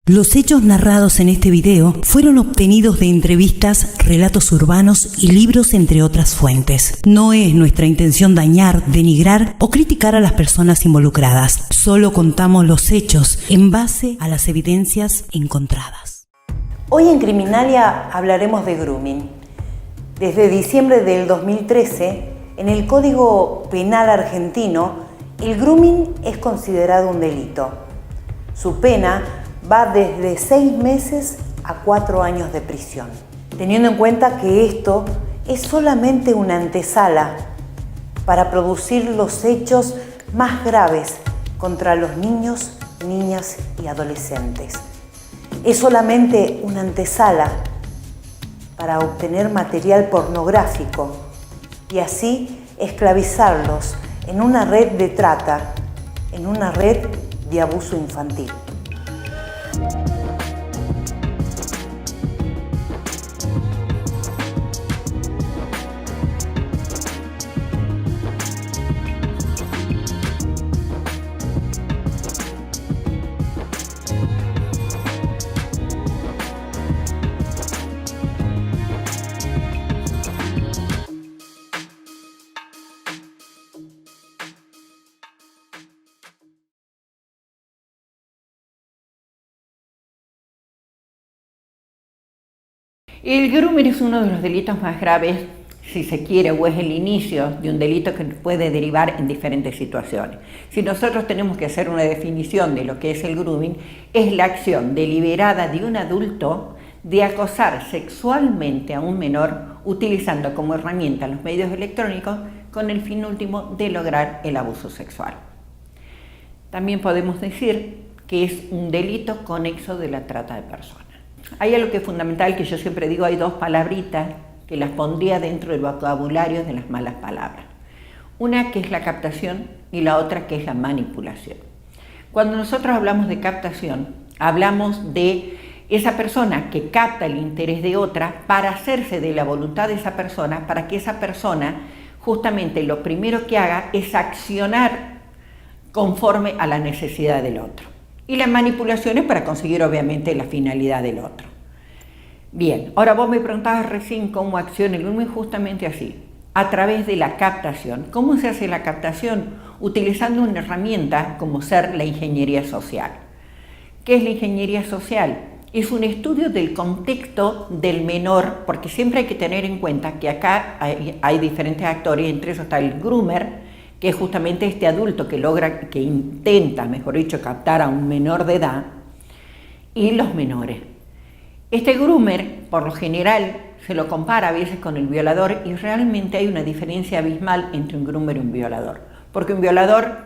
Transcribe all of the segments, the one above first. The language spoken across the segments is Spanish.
Los hechos narrados en este video fueron obtenidos de entrevistas, relatos urbanos y libros, entre otras fuentes. No es nuestra intención dañar, denigrar o criticar a las personas involucradas. Solo contamos los hechos en base a las evidencias encontradas. Hoy en Criminalia hablaremos de grooming. Desde diciembre del 2013, en el Código Penal argentino, el grooming es considerado un delito. Su pena va desde 6 meses a 4 años de prisión, teniendo en cuenta que esto es solamente una antesala para producir los hechos más graves contra los niños, niñas y adolescentes. Es solamente una antesala para obtener material pornográfico y así esclavizarlos en una red de trata, en una red de abuso infantil. El grooming es uno de los delitos más graves, si se quiere, o es el inicio de un delito que puede derivar en diferentes situaciones. Si nosotros tenemos que hacer una definición de lo que es el grooming, es la acción deliberada de un adulto de acosar sexualmente a un menor utilizando como herramienta los medios electrónicos con el fin último de lograr el abuso sexual. También podemos decir que es un delito conexo de la trata de personas. Hay algo que es fundamental, que yo siempre digo, hay dos palabritas que las pondría dentro del vocabulario de las malas palabras. Una que es la captación y la otra que es la manipulación. Cuando nosotros hablamos de captación, hablamos de esa persona que capta el interés de otra para hacerse de la voluntad de esa persona, para que esa persona justamente lo primero que haga es accionar conforme a la necesidad del otro. Y la manipulación es para conseguir obviamente la finalidad del otro. Bien, ahora vos me preguntabas recién cómo acciona el grooming, justamente así, a través de la captación. ¿Cómo se hace la captación? Utilizando una herramienta como ser la ingeniería social. ¿Qué es la ingeniería social? Es un estudio del contexto del menor, porque siempre hay que tener en cuenta que acá hay diferentes actores, entre esos está el groomer, que es justamente este adulto que intenta, mejor dicho, captar a un menor de edad, y los menores. Este groomer, por lo general, se lo compara a veces con el violador y realmente hay una diferencia abismal entre un groomer y un violador. Porque un violador,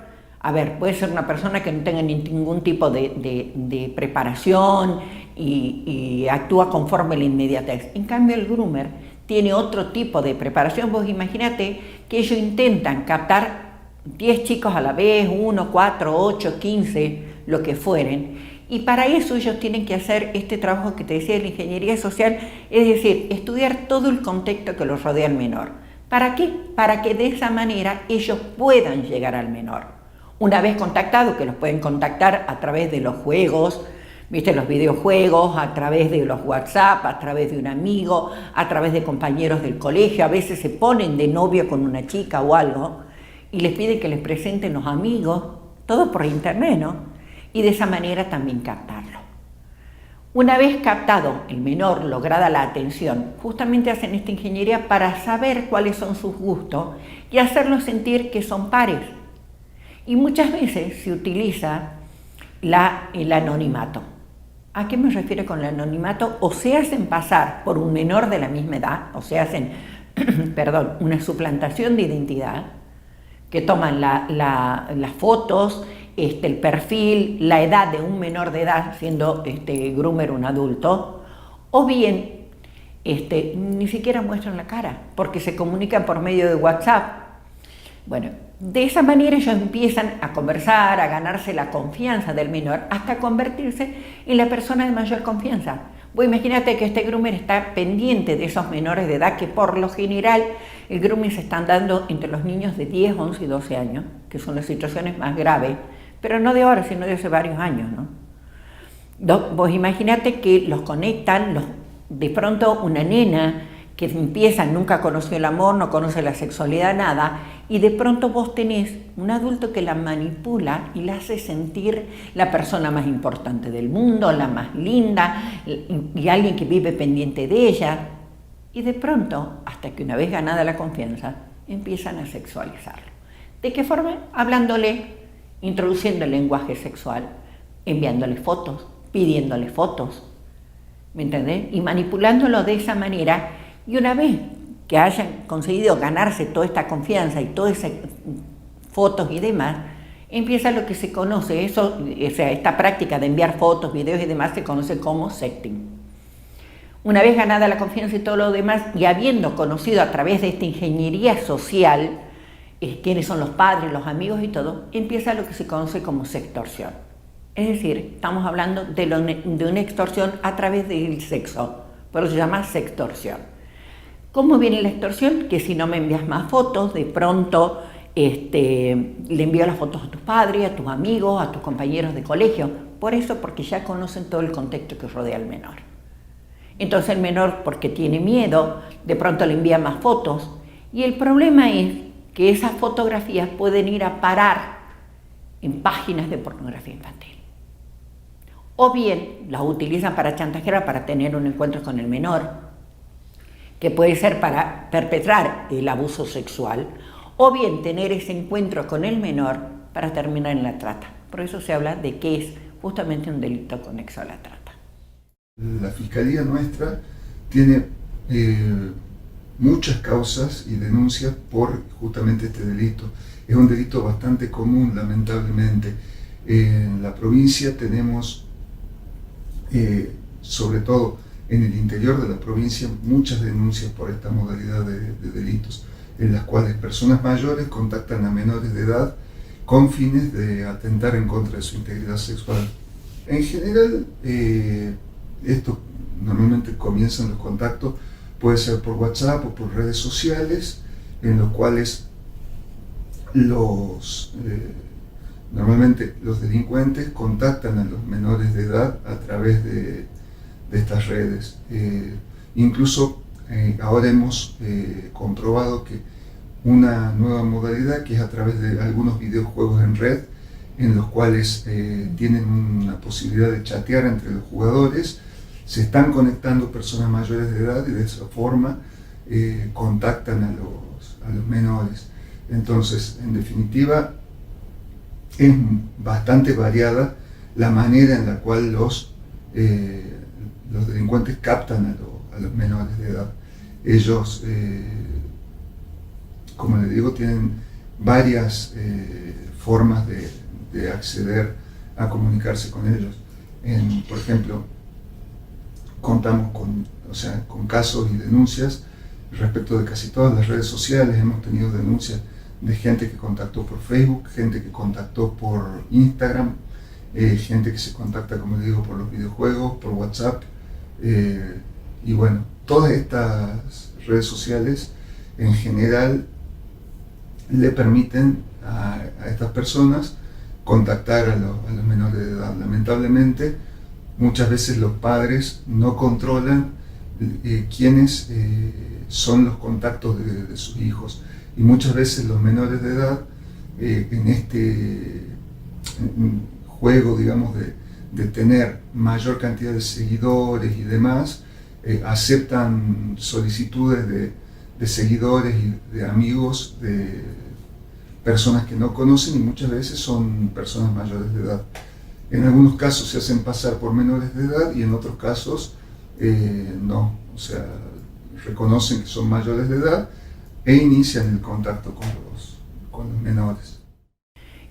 puede ser una persona que no tenga ningún tipo de preparación y actúa conforme a la inmediatez. En cambio, el groomer tiene otro tipo de preparación. Vos imaginate que ellos intentan captar 10 chicos a la vez, 1, 4, 8, 15, lo que fueren. Y para eso ellos tienen que hacer este trabajo que te decía de la ingeniería social, es decir, estudiar todo el contexto que los rodea al menor. ¿Para qué? Para que de esa manera ellos puedan llegar al menor. Una vez contactados, que los pueden contactar a través de los juegos, los videojuegos, a través de los WhatsApp, a través de un amigo, a través de compañeros del colegio, a veces se ponen de novio con una chica o algo, y les pide que les presenten los amigos, todo por internet, ¿no? Y de esa manera también captarlo. Una vez captado el menor, lograda la atención, justamente hacen esta ingeniería para saber cuáles son sus gustos y hacerlos sentir que son pares. Y muchas veces se utiliza el anonimato. ¿A qué me refiero con el anonimato? O se hacen pasar por un menor de la misma edad, o se hacen, una suplantación de identidad, que toman las fotos, el perfil, la edad de un menor de edad, siendo groomer un adulto, o bien ni siquiera muestran la cara, porque se comunican por medio de WhatsApp. Bueno, de esa manera ellos empiezan a conversar, a ganarse la confianza del menor, hasta convertirse en la persona de mayor confianza. Vos imagínate que este groomer está pendiente de esos menores de edad, que por lo general el grooming se están dando entre los niños de 10, 11 y 12 años, que son las situaciones más graves, pero no de ahora, sino de hace varios años, ¿no? Vos imaginate que los conectan, de pronto una nena que empieza, nunca conoció el amor, no conoce la sexualidad, nada, y de pronto vos tenés un adulto que la manipula y la hace sentir la persona más importante del mundo, la más linda, y alguien que vive pendiente de ella, y de pronto, hasta que una vez ganada la confianza, empiezan a sexualizarlo. ¿De qué forma? Hablándole, introduciendo el lenguaje sexual, enviándole fotos, pidiéndole fotos, ¿me entendés? Y manipulándolo de esa manera. Y una vez que hayan conseguido ganarse toda esta confianza y todas esas fotos y demás, empieza lo que se conoce, esta práctica de enviar fotos, videos y demás se conoce como sexting. Una vez ganada la confianza y todo lo demás, y habiendo conocido a través de esta ingeniería social quiénes son los padres, los amigos y todo, empieza lo que se conoce como sextorsión. Es decir, estamos hablando de una extorsión a través del sexo, por eso se llama sextorsión. ¿Cómo viene la extorsión? Que si no me envías más fotos, de pronto le envío las fotos a tus padres, a tus amigos, a tus compañeros de colegio. Por eso, porque ya conocen todo el contexto que rodea al menor. Entonces el menor, porque tiene miedo, de pronto le envía más fotos. Y el problema es que esas fotografías pueden ir a parar en páginas de pornografía infantil. O bien las utilizan para chantajear, para tener un encuentro con el menor, que puede ser para perpetrar el abuso sexual, o bien tener ese encuentro con el menor para terminar en la trata. Por eso se habla de que es justamente un delito conexo a la trata. La Fiscalía nuestra tiene muchas causas y denuncias por justamente este delito. Es un delito bastante común, lamentablemente. En la provincia tenemos, sobre todo en el interior de la provincia, muchas denuncias por esta modalidad de delitos, en las cuales personas mayores contactan a menores de edad con fines de atentar en contra de su integridad sexual. En general, esto normalmente comienzan los contactos, puede ser por WhatsApp o por redes sociales, en los cuales normalmente los delincuentes contactan a los menores de edad a través de estas redes. Incluso ahora hemos comprobado que una nueva modalidad, que es a través de algunos videojuegos en red, en los cuales tienen una posibilidad de chatear entre los jugadores, se están conectando personas mayores de edad y de esa forma contactan a los menores. Entonces, en definitiva, es bastante variada la manera en la cual los delincuentes captan a los menores de edad. Ellos, como les digo, tienen varias formas de acceder a comunicarse con ellos. Por ejemplo, contamos con casos y denuncias respecto de casi todas las redes sociales. Hemos tenido denuncias de gente que contactó por Facebook, gente que contactó por Instagram, gente que se contacta, como digo, por los videojuegos, por WhatsApp, y bueno, todas estas redes sociales en general le permiten a estas personas contactar a los menores de edad. Lamentablemente, muchas veces los padres no controlan quiénes son los contactos de sus hijos, y muchas veces los menores de edad en este juego, digamos, de tener mayor cantidad de seguidores y demás, aceptan solicitudes de seguidores y de amigos de personas que no conocen, y muchas veces son personas mayores de edad. En algunos casos se hacen pasar por menores de edad y en otros casos no, o sea, reconocen que son mayores de edad e inician el contacto con los menores.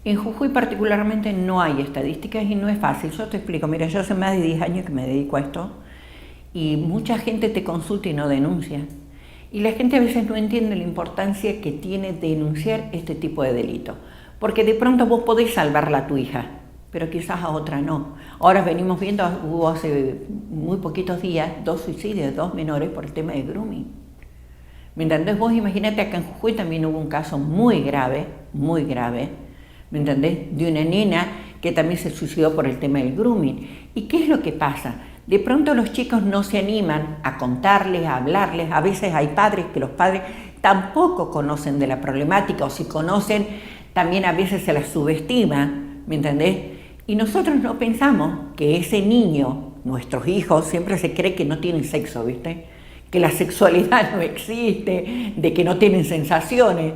En Jujuy particularmente no hay estadísticas y no es fácil. Yo te explico, mira, yo hace más de 10 años que me dedico a esto y mucha gente te consulta y no denuncia. Y la gente a veces no entiende la importancia que tiene denunciar este tipo de delito. Porque de pronto vos podés salvarla a tu hija, pero quizás a otra no. Ahora venimos viendo, hubo hace muy poquitos días 2 suicidios de 2 menores por el tema de grooming. ¿Me entendés? Vos imagínate, acá en Jujuy también hubo un caso muy grave, ¿me entendés? De una nena que también se suicidó por el tema del grooming. ¿Y qué es lo que pasa? De pronto los chicos no se animan a contarles, a hablarles. A veces hay padres que los padres tampoco conocen de la problemática, o si conocen, también a veces se la subestima, ¿me entendés? Y nosotros no pensamos que ese niño, nuestros hijos, siempre se cree que no tienen sexo, ¿viste? Que la sexualidad no existe, de que no tienen sensaciones.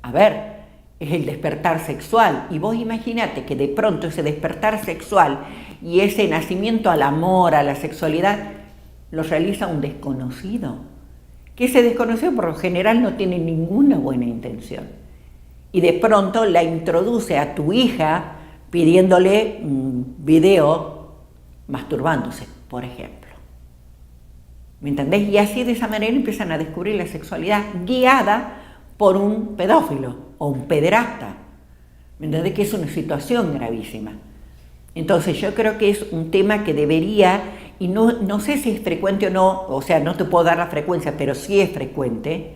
A ver, es el despertar sexual. Y vos imaginate que de pronto ese despertar sexual y ese nacimiento al amor, a la sexualidad, lo realiza un desconocido. Que ese desconocido por lo general no tiene ninguna buena intención. Y de pronto la introduce a tu hija pidiéndole un video masturbándose, por ejemplo. ¿Me entendés? Y así de esa manera empiezan a descubrir la sexualidad guiada por un pedófilo o un pederasta. ¿Me entendés? Que es una situación gravísima. Entonces yo creo que es un tema que debería, y no sé si es frecuente o no, o sea, no te puedo dar la frecuencia, pero sí es frecuente,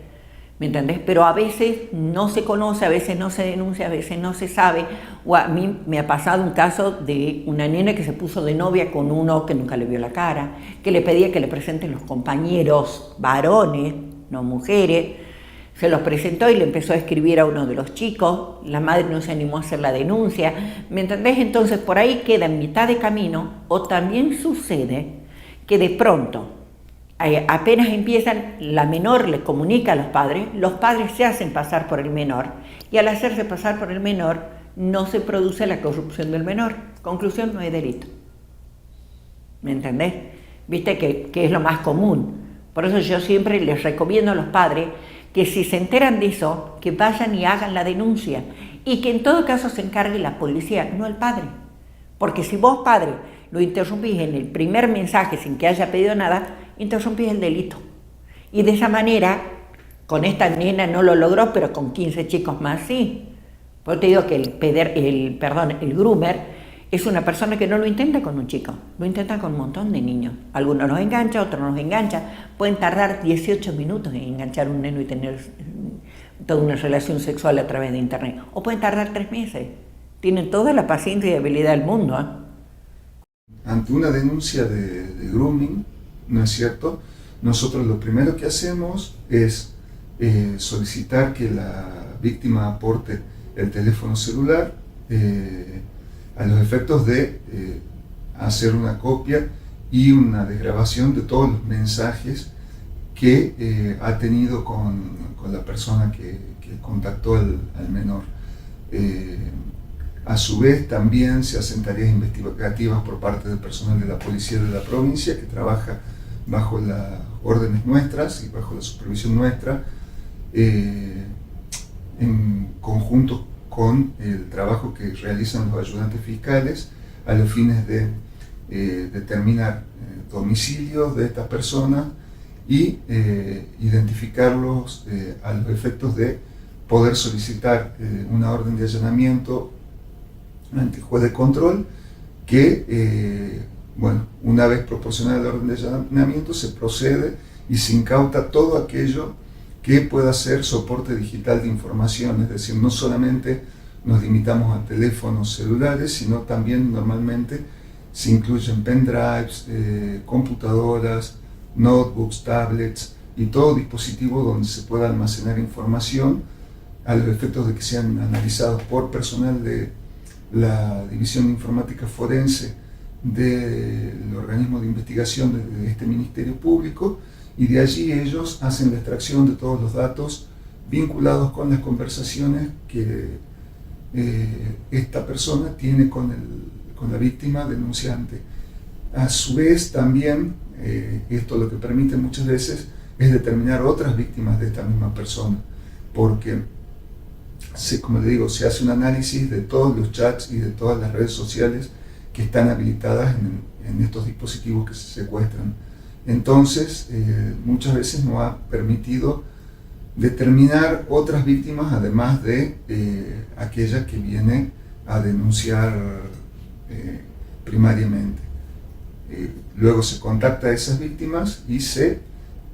¿me entendés? Pero a veces no se conoce, a veces no se denuncia, a veces no se sabe. O a mí me ha pasado un caso de una nena que se puso de novia con uno que nunca le vio la cara, que le pedía que le presenten los compañeros varones, no mujeres. Se los presentó y le empezó a escribir a uno de los chicos. La madre no se animó a hacer la denuncia. ¿Me entendés? Entonces por ahí queda en mitad de camino. O también sucede que de pronto, apenas empiezan, la menor le comunica a los padres se hacen pasar por el menor, y al hacerse pasar por el menor no se produce la corrupción del menor. Conclusión, no hay delito. ¿Me entendés? Viste que es lo más común. Por eso yo siempre les recomiendo a los padres que si se enteran de eso, que vayan y hagan la denuncia, y que en todo caso se encargue la policía, no el padre. Porque si vos, padre, lo interrumpís en el primer mensaje sin que haya pedido nada, interrumpís el delito. Y de esa manera, con esta nena no lo logró, pero con 15 chicos más sí. Por eso te digo que el groomer es una persona que no lo intenta con un chico, lo intenta con un montón de niños. Algunos los engancha, otros no los engancha. Pueden tardar 18 minutos en enganchar a un neno y tener toda una relación sexual a través de internet. O pueden tardar 3 meses. Tienen toda la paciencia y habilidad del mundo, ¿eh? Ante una denuncia de grooming, ¿no es cierto? Nosotros lo primero que hacemos es solicitar que la víctima aporte el teléfono celular a los efectos de hacer una copia y una desgrabación de todos los mensajes que ha tenido con la persona que contactó al menor. A su vez también se hacen tareas investigativas por parte del personal de la policía de la provincia, que trabaja bajo las órdenes nuestras y bajo la supervisión nuestra, en conjunto con el trabajo que realizan los ayudantes fiscales a los fines de determinar domicilios de estas personas y identificarlos a los efectos de poder solicitar una orden de allanamiento ante el juez de control que, una vez proporcionada la orden de allanamiento, se procede y se incauta todo aquello que pueda ser soporte digital de información, es decir, no solamente nos limitamos a teléfonos celulares, sino también normalmente se incluyen pendrives, computadoras, notebooks, tablets y todo dispositivo donde se pueda almacenar información a los efectos de que sean analizados por personal de la División de Informática Forense del organismo de investigación de este Ministerio Público, y de allí ellos hacen la extracción de todos los datos vinculados con las conversaciones que esta persona tiene con la víctima denunciante. A su vez también esto lo que permite muchas veces es determinar otras víctimas de esta misma persona, porque como le digo, se hace un análisis de todos los chats y de todas las redes sociales que están habilitadas en estos dispositivos que se secuestran. Entonces, muchas veces nos ha permitido determinar otras víctimas, además de aquella que viene a denunciar primariamente. Luego se contacta a esas víctimas y se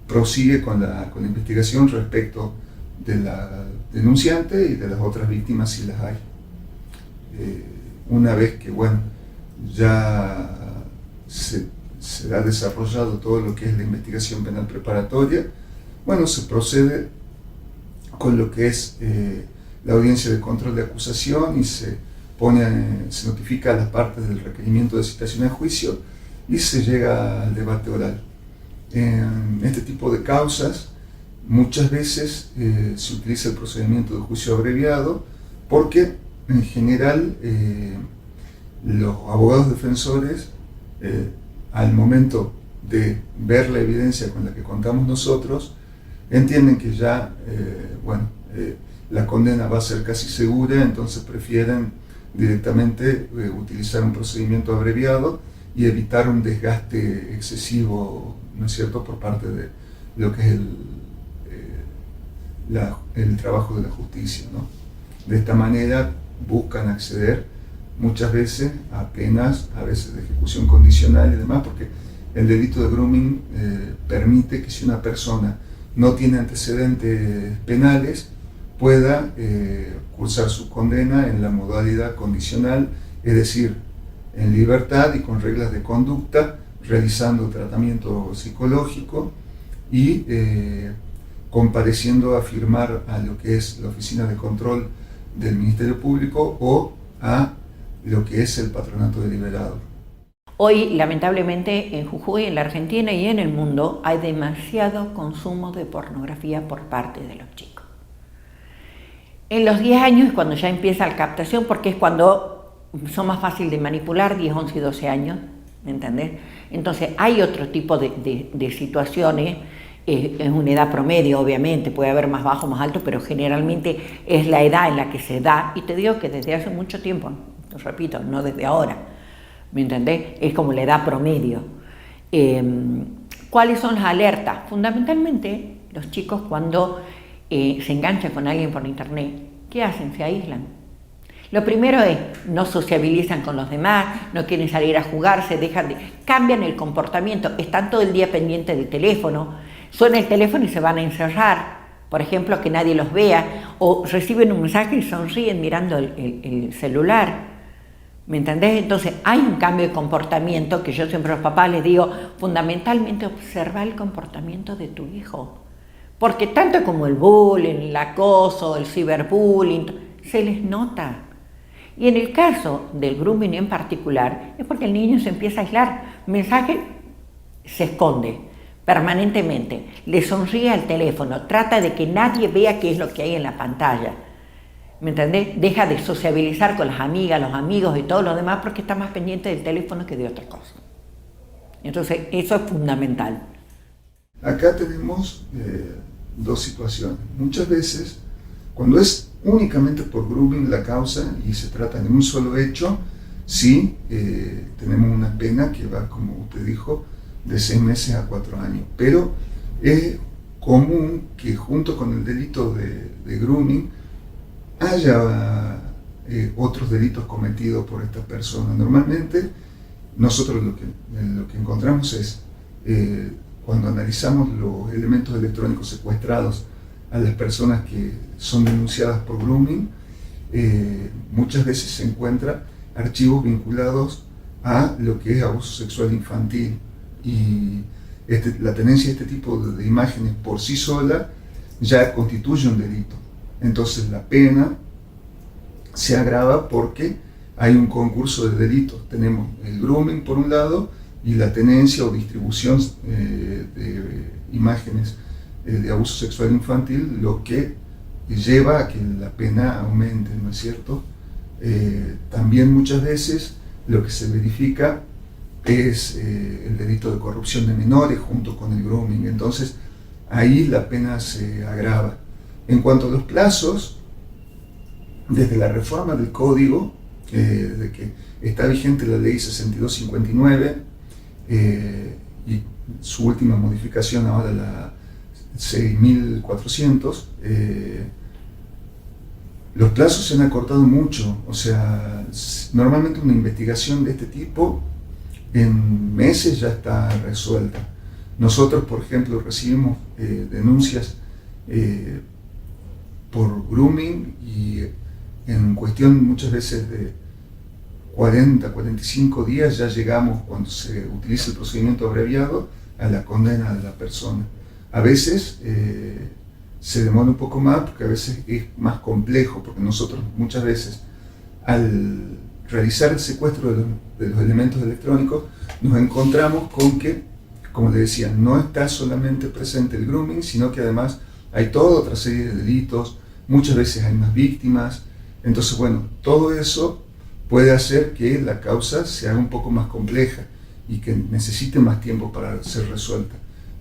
prosigue con la investigación respecto de la denunciante y de las otras víctimas si las hay. Una vez que ya se ha desarrollado todo lo que es la investigación penal preparatoria, bueno, se procede con lo que es la audiencia de control de acusación y se notifica a las partes del requerimiento de citación a juicio y se llega al debate oral. En este tipo de causas muchas veces se utiliza el procedimiento de juicio abreviado porque en general los abogados defensores al momento de ver la evidencia con la que contamos nosotros entienden que ya la condena va a ser casi segura, entonces prefieren directamente utilizar un procedimiento abreviado y evitar un desgaste excesivo, ¿no es cierto?, por parte de lo que es el trabajo de la justicia, ¿no? De esta manera buscan acceder muchas veces a penas, a veces de ejecución condicional y demás, porque el delito de grooming permite que si una persona no tiene antecedentes penales, pueda cursar su condena en la modalidad condicional, es decir, en libertad y con reglas de conducta, realizando tratamiento psicológico y compareciendo a firmar a lo que es la Oficina de Control del Ministerio Público o a lo que es el Patronato Deliberado. Hoy, lamentablemente, en Jujuy, en la Argentina y en el mundo, hay demasiado consumo de pornografía por parte de los chicos. En los 10 años es cuando ya empieza la captación, porque es cuando son más fáciles de manipular, 10, 11 y 12 años, ¿me entendés? Entonces hay otro tipo de situaciones, es una edad promedio, obviamente, puede haber más bajo, más alto, pero generalmente es la edad en la que se da, y te digo que desde hace mucho tiempo, te repito, no desde ahora, ¿me entendés? Es como la edad promedio. ¿Cuáles son las alertas? Fundamentalmente, los chicos cuando se enganchan con alguien por internet, ¿qué hacen? Se aíslan. Lo primero es, no sociabilizan con los demás, no quieren salir a jugar, cambian el comportamiento, están todo el día pendientes del teléfono, suena el teléfono y se van a encerrar, por ejemplo, que nadie los vea, o reciben un mensaje y sonríen mirando el celular, ¿me entendés? Entonces hay un cambio de comportamiento que yo siempre a los papás les digo, fundamentalmente observa el comportamiento de tu hijo, porque tanto como el bullying, el acoso, el ciberbullying, se les nota. Y en el caso del grooming en particular, es porque el niño se empieza a aislar. Mensaje se esconde permanentemente, le sonríe al teléfono, trata de que nadie vea qué es lo que hay en la pantalla. ¿Me entendés? Deja de sociabilizar con las amigas, los amigos y todo lo demás porque está más pendiente del teléfono que de otra cosa. Entonces, eso es fundamental. Acá tenemos dos situaciones. Muchas veces, cuando es únicamente por grooming la causa y se trata de un solo hecho, sí, tenemos una pena que va, como usted dijo, de 6 meses a 4 años. Pero es común que junto con el delito de grooming haya otros delitos cometidos por esta persona. Normalmente nosotros lo que encontramos es, cuando analizamos los elementos electrónicos secuestrados a las personas que son denunciadas por grooming, muchas veces se encuentran archivos vinculados a lo que es abuso sexual infantil, y la tenencia de este tipo de imágenes por sí sola ya constituye un delito. Entonces la pena se agrava porque hay un concurso de delitos. Tenemos el grooming por un lado y la tenencia o distribución de imágenes de abuso sexual infantil, lo que lleva a que la pena aumente, ¿no es cierto? También muchas veces lo que se verifica es el delito de corrupción de menores junto con el grooming. Entonces ahí la pena se agrava. En cuanto a los plazos, desde la reforma del código, de que está vigente la ley 6259 y su última modificación ahora la 6400, los plazos se han acortado mucho. O sea, normalmente una investigación de este tipo en meses ya está resuelta. Nosotros, por ejemplo, recibimos denuncias por grooming y en cuestión muchas veces de 40, 45 días ya llegamos, cuando se utiliza el procedimiento abreviado, a la condena de la persona. A veces se demora un poco más, porque a veces es más complejo, porque nosotros muchas veces al realizar el secuestro de los elementos electrónicos nos encontramos con que, como le decía, no está solamente presente el grooming, sino que además hay toda otra serie de delitos, muchas veces hay más víctimas. Entonces, bueno, todo eso puede hacer que la causa sea un poco más compleja y que necesite más tiempo para ser resuelta.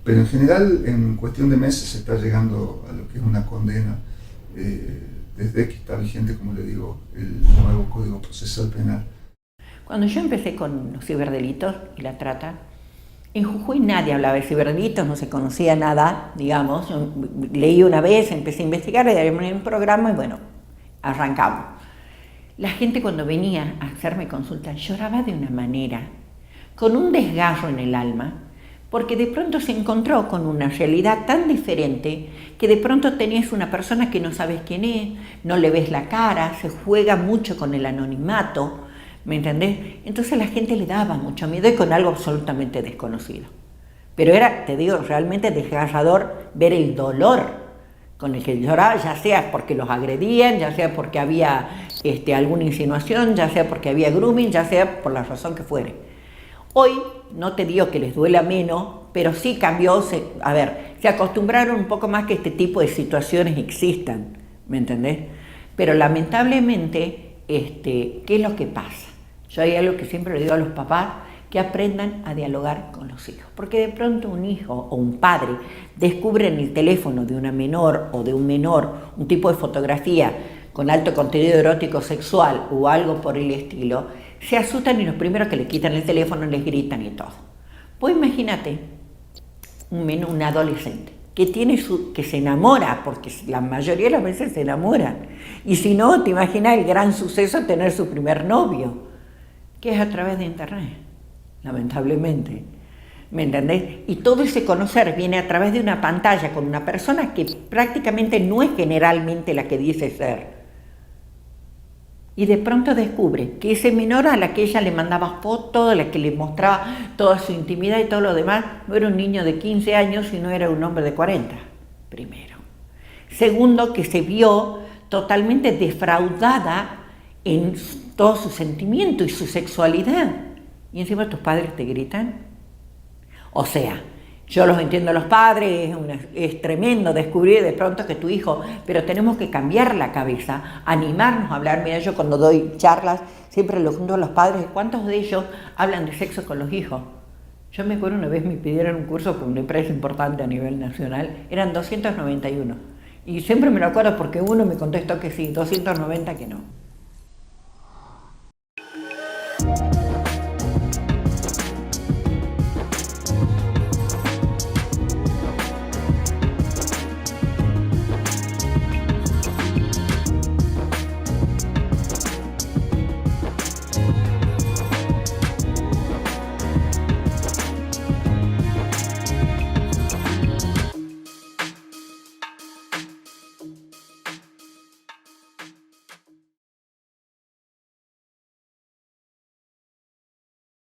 Pero en general, en cuestión de meses se está llegando a lo que es una condena, desde que está vigente, como le digo, el nuevo Código Procesal Penal. Cuando yo empecé con los ciberdelitos y la trata, en Jujuy nadie hablaba de ciberdelitos, no se conocía nada, digamos. Yo leí una vez, empecé a investigar, le daríamos un programa y bueno, arrancamos. La gente cuando venía a hacerme consulta lloraba de una manera, con un desgarro en el alma, porque de pronto se encontró con una realidad tan diferente que de pronto tenés una persona que no sabes quién es, no le ves la cara, se juega mucho con el anonimato, ¿me entendés? Entonces la gente le daba mucho miedo y con algo absolutamente desconocido. Pero era, te digo, realmente desgarrador ver el dolor con el que lloraba, ya sea porque los agredían, ya sea porque había alguna insinuación, ya sea porque había grooming, ya sea por la razón que fuere. Hoy, no te digo que les duela menos, pero sí cambió, se acostumbraron un poco más que este tipo de situaciones existan, ¿me entendés? Pero lamentablemente, ¿qué es lo que pasa? Yo hay algo que siempre le digo a los papás, que aprendan a dialogar con los hijos, porque de pronto un hijo o un padre descubre en el teléfono de una menor o de un menor un tipo de fotografía con alto contenido erótico sexual o algo por el estilo, se asustan y los primeros que le quitan el teléfono les gritan y todo. Pues imagínate un adolescente que se enamora, porque la mayoría de las veces se enamoran, y si no, te imaginas el gran suceso de tener su primer novio, que es a través de internet, lamentablemente, ¿me entendés? Y todo ese conocer viene a través de una pantalla con una persona que prácticamente no es generalmente la que dice ser. Y de pronto descubre que ese menor a la que ella le mandaba fotos, a la que le mostraba toda su intimidad y todo lo demás, no era un niño de 15 años, sino era un hombre de 40, primero. Segundo, que se vio totalmente defraudada en todo su sentimiento y su sexualidad. Y encima tus padres te gritan. O sea, yo los entiendo a los padres, es tremendo descubrir de pronto que tu hijo, pero tenemos que cambiar la cabeza, animarnos a hablar. Mira, yo cuando doy charlas siempre lo junto a los padres, ¿cuántos de ellos hablan de sexo con los hijos? Yo me acuerdo una vez me pidieron un curso por una empresa importante a nivel nacional, eran 291. Y siempre me lo acuerdo porque uno me contestó que sí, 290 que no.